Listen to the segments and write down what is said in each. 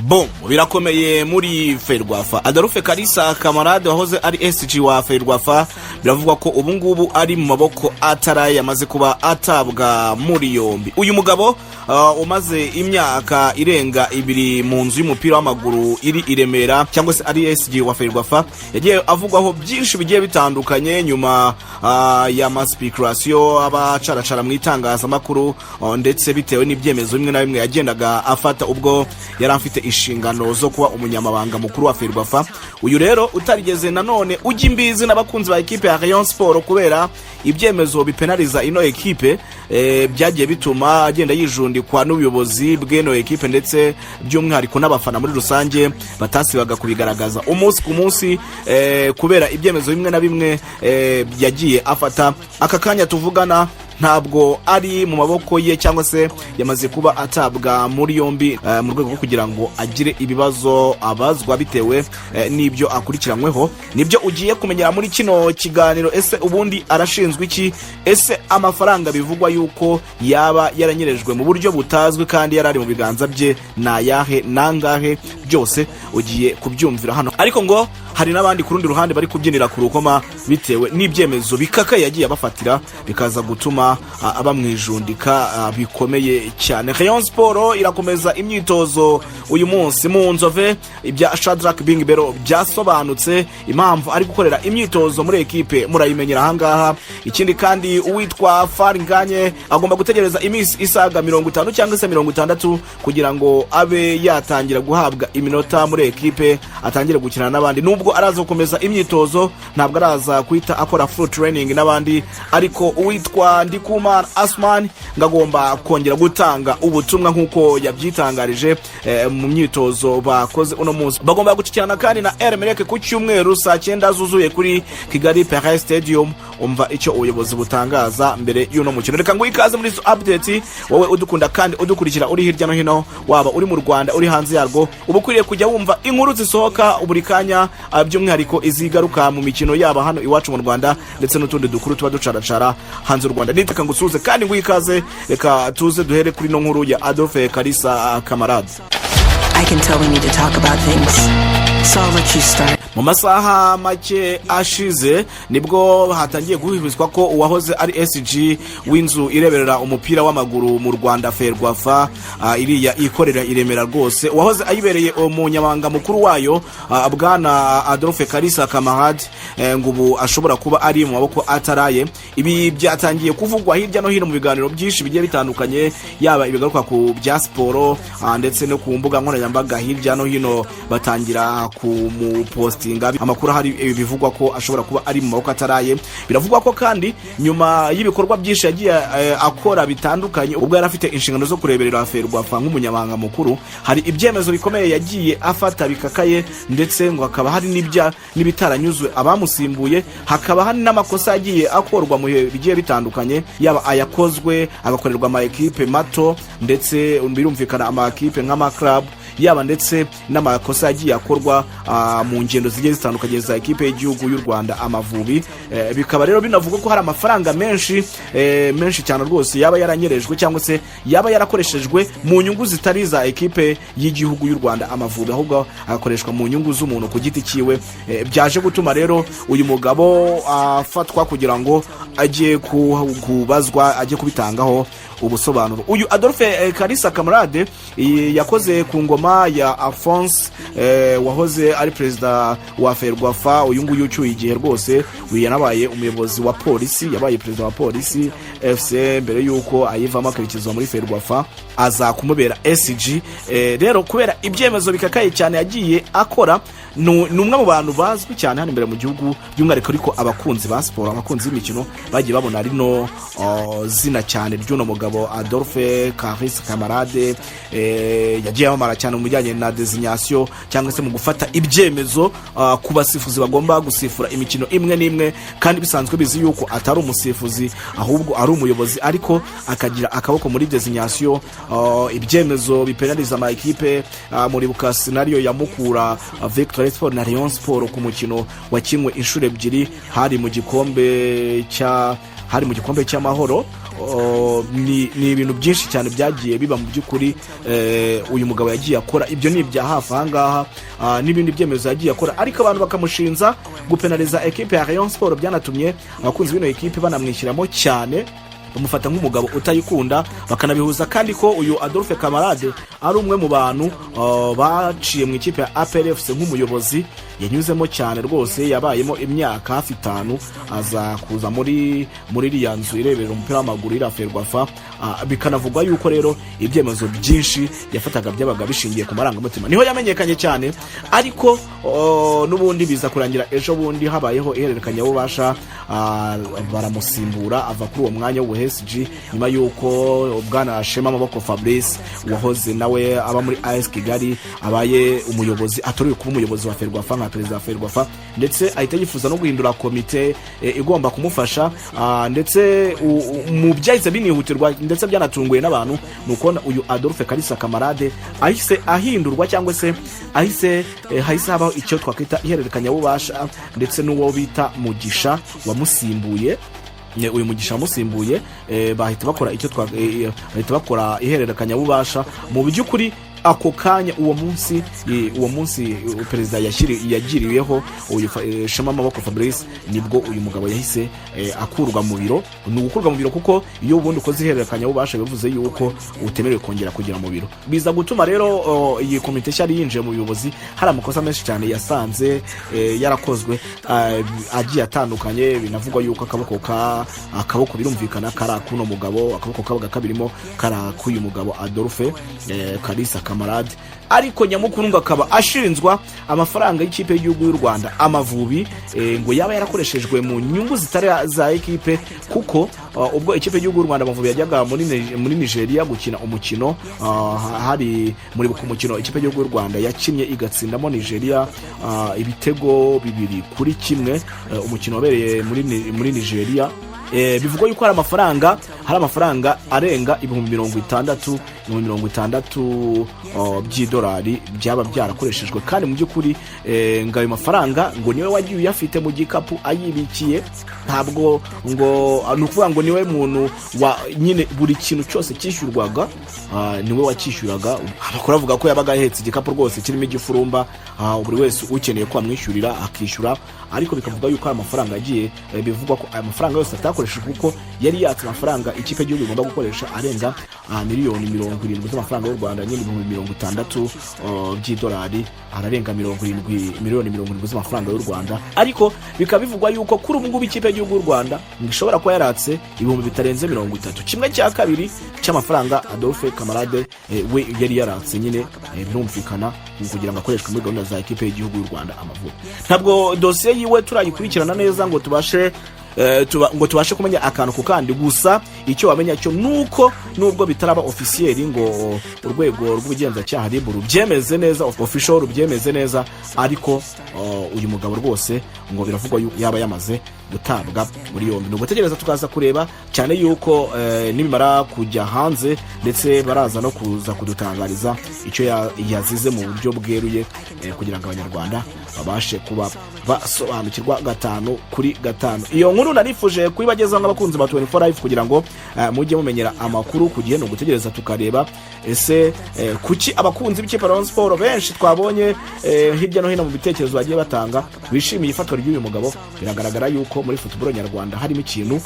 Bon, birakomeye muri Ferwafa. Adolphe Kalisa Camalade wahoze ari SG wa Ferwafa biravugwa ko ubu ngubu ari mu maboko ataraye yamaze kuba atabwa muri Yombi. Uyu mugabo umaze imyaka irenga 2 mu nzu y'umupira w'amaguru iri iremera cyangwa se ari SG wa Ferwafa yagiye avugwaho byinshi bigiye bitandukanye nyuma ya speculation abacaracara mu itangazamakuru ndetse bitewe n'ibyemezo bimwe na bimwe yagendaga afata ubwo yari afite inshingano zo kuba umunyamabanga mukuru wa Ferwafa. Uyu rero utarigeze nanone ujya imbizi n'abakunzi ba ikipe ya Rayon Sport kubera ibyemezo bipenaliza ino ekipe byagiye bituma agenda yijundikwa n'ubuyobozi bw'ino ekipe ndetse by'umwihariko n'abafana muri rusange batasibaga kubigaragaza umunsi ku munsi kubera ibyemezo bimwe na bimwe yagiye afata. Aka kanya tuvugana ntabwo ari mu maboko ye cyangwa se yamaze kuba atabwa muri Yombi mu rwego rwo kugira ngo agire ibibazo abazwa bitewe n'ibyo akurikiranyweho. Nibyo ugiye kumenyera muri kino kiganiro. Ese ubundi arashinzwe iki? Ese amafaranga bivugwa yuko yaba yaranyerejwe mu buryo butazwi kandi yarari mu biganza bye na yahe nangahe? Byose ugiye kubyumvira hano. Ariko ngo hari n'abandi ku rundi ruhande bari kubyinira ku rukoma bitewe n'ibyemezo bikakaye yagiye abafatira bikaza gutuma abamwijundika bikomeye cyane. Rayon Sport irakomeza imyitozo uyu munsi mu Nzove. Ibya Shadrack Bingibero byasobanutse impamvu ari gukorera imyitozo muri ekipe murayimenyera ahangaha. Ikindi kandi uwitwa Faringanye agomba gutegereza iminsi isaga 50 cyangwa se 60 kugira ngo abe yatangira guhabwa iminota muri ekipe atangire gukina n'abandi. Nubwo araza gukomeza imyitozo ntabwo araza kwita akora full training n'abandi, ariko uwitwa Ndikumana Asman ngagomba kongera gutanga ubutumwa nkuko yabyitangarije mu myitozo bakoze uno munsi. Bagomba gucikirana kandi na Eremereke ku cyumweru saa 9 zuzuye kuri Kigali Paris Stadium. Umva icyo ubuyobozi butangaza mbere y'uno mukino. Reka ngo ikaze muri update wowe udukunda kandi udukurikira uri hirya no hino, waba uri mu Rwanda uri hanze yarwo, ubukwiriye kujya wumva inkuru zisohoka buri kanya by'umwihariko izigaruka mu mikino yaba hano iwacu mu Rwanda ndetse n'utundi dukuru tuba ducaracara hanze u Rwanda. Niteka ngusuze kandi ngo ikaze. Reka tuze duhere kuri no nkuru ya Adolphe Kalisa Camalade. I can tell we need to talk about things. So I'll let you start. Mu masaha make ashize nibwo hatangiye guhibizwa ko uwahoze ari SG w'inzu ireberera umupira w'amaguru mu Rwanda Ferwafa iriya ikorera iremera rwose, uwahoze ayibereye umunyamabanga mukuru wayo bwana Adolphe Kalisa Camalade ngubu ashobora kuba ari mu maboko ataraye. Ibi byatangiye kuvugwa hirya no hino mu biganiro byinshi bigiye bitandukanye, yaba ibigaruka ku bya siporo ndetse no ku mbuga nkoranyambaga hirya no hino batangira ku mu postinga amakuru. Hari bivugwa ko ashobora kuba ari mu maboko ataraye. Biravugwa ko kandi nyuma y'ibikorwa byinshi yagiye akora bitandukanye ubwo yari afite inshingano zo kureberera Ferwafa nk'umunyamabanga mukuru, hari ibyemezo bikomeye yagiye afata bikakaye ndetse ngo hakaba hari n'ibitaranyuzwe abamusimbuye, hakaba hari n'amakosa yagiye akorwa mu bigiye bitandukanye, yaba ayakozwe agakorerwa ama ekipe mato ndetse birumvikana ama ekipe nk'ama club, yaba ndetse n'amakosa yagiye akorwa mu ngendo zigiye zitandukanye za ekipe y'igihugu y'u Rwanda Amavubi. Bikaba rero binavuga ko hari amafaranga menshi cyane rwose yaba yaranyerejwe cyangwa se yaba yarakoreshejwe mu nyungu zitari za ekipe y'igihugu y'u Rwanda Amavubi, ahubwo agakoreshwa mu nyungu z'umuntu ku giti kiwe. Byaje gutuma rero uyu mugabo afatwa kugira ngo ajye kubazwa, ajye kubitangaho ubusobanuro. Uyu Adolphe Kalisa Camalade yakoze ku ngoma ya Alphonse wahoze ari perezida wa Ferwafa. Uyu nguyu ucyuye igihe rwose, yanabaye umuyobozi wa polisi, yabaye perezida wa polisi FC mbere yuko ayivamo akerekezwa muri Ferwafa aza kumubera SG. Rero kubera ibyemezo bikakaye cyane yagiye akora, numwe mu bantu bazwi cyane hano imbere mu gihugu by'umwihariko, ariko abakunzi ba siporo, abakunzi b'imikino bagiye babona rino zina cyane ry'uno mugabo Adolphe Kalisa Camalade. Yagiye amara cyane mu bijyanye na designation cyangwa se mu gufata ibyemezo ku basifuzi bagomba gusifura imikino imwe n'imwe, kandi bisanzwe bizi yuko atari umusifuzi ahubwo ari umuyobozi, ariko akagira akaboko muri designation. Ibyemezo bipenaliza ama ekipe muri buka scenario ya Mukura Victory Sport na Rayon Sport ku mukino wakinwe inshuro 2 hari mu gikombe cy'amahoro ni ibintu byinshi cyane byagiye biba mu by'ukuri uyu mugabo yagiye akora. Ibyo ni ibya hafi ahangaha n'ibindi byemezo yagiye akora, ariko abantu bakamushinza gupenaliza ekipe ya Rayon Sport. Byanatumye abakunzi b'ino ekipe banamwishyiramo cyane, bamufata nk'umugabo utayikunda, bakanabihuza kandi ko uyu Adolphe Camalade ari umwe mu bantu baciye mu ikipe ya APRFC nk'umuyobozi. Yanyuzemo cyane rwose, yabayemo imyaka hafi 5, aza kuza muri iriya nzu irebera umupira w'amaguru ira Ferwafa. Bikanavugwa yuko rero ibyemezo byinshi yafataga byabaga bishingiye ku marangamutima, niho yamenyekanye cyane. Ariko n'ubundi biza kurangira ejo bundi habayeho ihererekanya bubasha, baramusimbura ava kuri uwo mwanya w'ubuhesiji, nyuma yuko bwana Shema Maboko Fabrice Wahoze nawe aba muri AS Kigali abaye umuyobozi, atoriwe kuba umuyobozi wa Ferwafa nka perezida wa Ferwafa, ndetse ahita yifuza no guhindura komite igomba kumufasha. Ndetse mu byahise binihutirwa ndetse byanatunguye n'abantu, nuko uyu Adolphe Camalade ahise ahindurwa, cyangwa se ahise habaho icyo twakwita ihererekanya bubasha, ndetse n'uwo bita Mugisha wamusimbuye. Uyu Mugisha wamusimbuye bahita bakora ihererekanya bubasha. Mu by'ukuri ako kanya uwo munsi perezida yagiriyeho uyu Shema Maboko Fabrice, nibwo uyu mugabo yahise akurwa mu biro. Ni ugukurwa mu biro kuko iyo ubundi ukoze ihererekanya bubasha bivuze yuko utemerewe kongera kugera mu biro. Biza gutuma rero iyi komite cyari yinjiye mu buyobozi hari amakosa menshi cyane yasanze yarakozwe agiye atandukanye. Binavugwa yuko akaboko birumvikana kara kuno mugabo, akaboko kabaga kabirimo kara kuyu mugabo Adolphe Camalade, ariko nyamukuru ngo akaba ashinzwa amafaranga y'ikipe y'igihugu y'u Rwanda Amavubi, ngo yaba yarakoreshejwe mu nyungu zitari za ekipe, kuko ubwo ikipe y'igihugu y'u Rwanda Amavubi yajyaga muri Nigeria gukina umukino, hari muri ku mukino ikipe y'igihugu y'u Rwanda yakinnye igatsindamo Nigeria ibitego 2-1, umukino wabereye muri Nigeria. Bivugwa yuko hari amafaranga arenga 60,000 by'idolari byaba byarakoreshejwe, kandi mu by'ukuri ngo ayo mafaranga ngo niwe wagiye uyafite mu gikapu ayibikiye. Ntabwo ngo nukuvuga ngo niwe muntu wa nyine buri kintu cyose cyishyurwaga niwe wakishyuraga. Amakuru avuga ko yabaga ahetse igikapu rwose kirimo igifurumba, buri wese ukeneye ko amwishyurira akishyura. Ariko bikavuga yuko amafaranga yagiye, bivugwa ko aya mafaranga yose atakoreshejwe kuko yari yatse amafaranga ikipe y'igihugu igomba gukoresha arenga miliyoni 70 z'amafaranga y'u Rwanda, nyine 60 by'idolari, ararenga miliyoni 70 z'amafaranga y'u Rwanda. Ariko bikaba bivugwa yuko kuri ubu ngubu ikipe y'igihugu y'u Rwanda ngishobora kuba yaratse ibihumbi bitarenze 30, kimwe cya kabiri cy'amafaranga Adolphe Camalade we yari yaratse. Nyine birumvikana kugira ngo akoreshwe muri gahunda za ekipe y'igihugu y'u Rwanda Amavubi. Ntabwo dosiye yiwe turayikurikirana neza ngo tubashe kumenya akantu ku kandi, gusa icyo wamenya cyo nuko nubwo bitaraba officiel ngo urwego rw'ubugenzacyaha RIB rubyemeze neza, official rubyemeze neza, ariko uyu mugabo rwose ngo biravugwa yaba yamaze gutabwa muri yombi. Nubwo tegereza tukaza kureba cyane yuko nimara kujya hanze, ndetse baraza no kuza kudutangariza icyo yazize mu buryo bweruye, kugira ngo abanyarwanda babashe kuba basobanukirwa 5/5. Iyo nkuru narifuje kuyibagezaho n'abakunzi ba 24 live kugira ngo mujye mumenyera amakuru ku gihe. No gutegereza tukareba ese kuki abakunzi b'ikipe Rayon Sport benshi twabonye hirya no hino mu bitekerezo bagiye batanga bishimiye ifatwa ry'uyu mugabo. Biragaragara yuko muri football nyarwanda harimo ikintu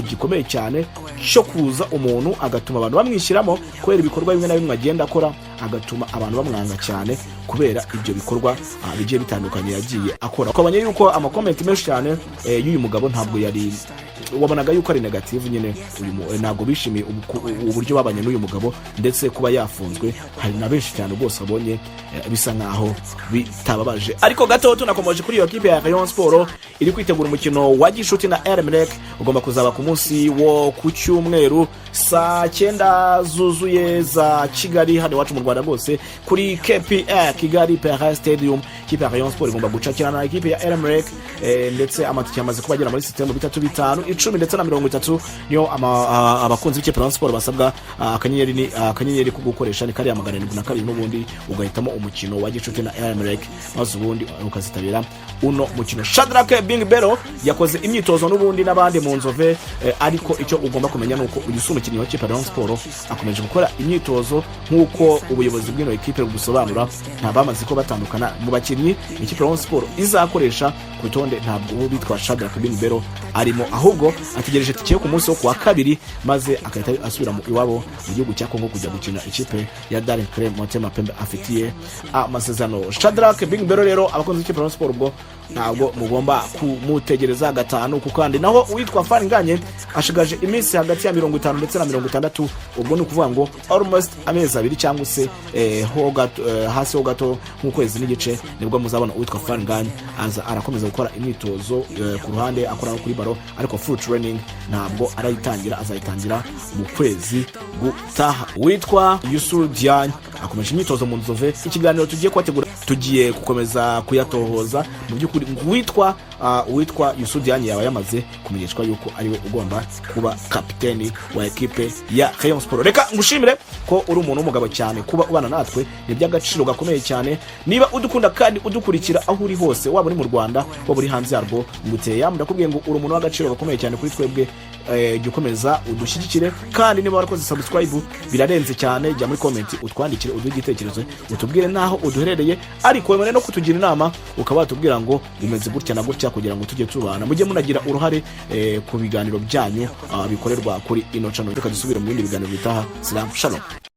gikomeye cyane cyo kuza umuntu agatuma abantu bamwishyiramo kubera ibikorwa bimwe na bimwe agenda akora, agatuma abantu bamwanga cyane kubera ibyo bikorwa bigiye bitandukanye yagiye akora. Ukabanya yuko amakomenti menshi cyane y'uyu mugabo ntabwo yari, wabonaga yuko ari negative. Nyine ntabwo bishimiye uburyo babanye n'uyu mugabo, ndetse kuba yafunzwe hari na benshi cyane rwose abonye bisa nkaho bitababaje. Ariko gato tunakomeje kuri iyo kipe ya Rayon Sport iri kwitegura umukino wa gishuti na RMLEC, ugomba kuzaba ku munsi wo ku cyumweru saa 9 zuzuye za Kigali, hano iwacu mu Rwanda rwose kuri KPR Kigali Pera Stadium. Kipe ya Rayon Sport igomba gucakirana na ikipe ya RMLEC, ndetse amatike yamaze kubagera muri system 3-5. 10 ndetse na 30 niyo abakunzi b'ikipe Rayon Sport basabwa akanyenyeri ko gukoresha ni kariya 772 n'ubundi ugahitamo umukino wa gicuti na Emelec maze ubundi ukazitabira uno mukino. Shadrack Bingbero yakoze imyitozo n'ubundi n'abandi mu nzove, ariko icyo ugomba kumenya nuko uyu umukinnyi wa ikipe Rayon Sport akomeje gukora imyitozo nk'uko ubuyobozi bw'ino ekipe busobanura. Nta bamaze ko batandukana mu bakinnyi ikipe Rayon Sport izakoresha ku rutonde, ntabwo bitwa Shadrack Bingbero arimo, ahubwo ategereje tike ku munsi wo kuwa kabiri maze akahita asubira mu iwabo mu gihugu cya Kongo kujya gukina ikipe ya Darren Creme Motema Pembe afitiye amasezerano. Shadrack Bingbero rero abakunzi b'ikipe Rayon Sport ubwo ntabwo mugomba kumutegereza gatanu kuko kandi naho uwitwa Faringanye ashigaje iminsi hagati ya 50 ndetse na 60, ubwo ni ukuvuga ngo almost amezi 2 cyangwa se hasi ho gato nk'ukwezi n'igice nibwo muzabona uwitwa Faringanye aza arakomeza gukora imyitozo ku ruhande akora no kuri baro, ariko full training ntabwo azayitangira mu kwezi gutaha. Witwa Yusu Diagne akomeje imyitozo mu nzove. Ikiganiro tugiye kwategura tugiye gukomeza kuyatohoza mu by'ukuri witwa Yusu Diagne yaba yamaze kumenyeshwa yuko ariwe ugomba kuba kapiteni wa ekipe ya Rayon Sport. Reka ngushimire ko uri umuntu w'umugabo cyane, kuba ubana natwe ni by'agaciro gakomeye cyane. Niba udukunda kandi udukurikira aho uri hose, waba uri mu Rwanda waba uri hanze yarwo, nguteye ndakubwiye ngo uri umuntu w'agaciro gakomeye cyane kuri twebwe. Gukomeza udushyigikire, kandi niba warakoze subscribe birarenze cyane, jya muri comment utwandikire uduhe igitekerezo utubwire naho uduherereye, ariko wemere no kutugira inama ukaba watubwira ngo bimeze gutya na gutya kugira ngo tujye tubana, mujye munagira uruhare ku biganiro byanyu bikorerwa kuri ino channel. Reka dusubire mu bindi biganiro bitaha. Shalom.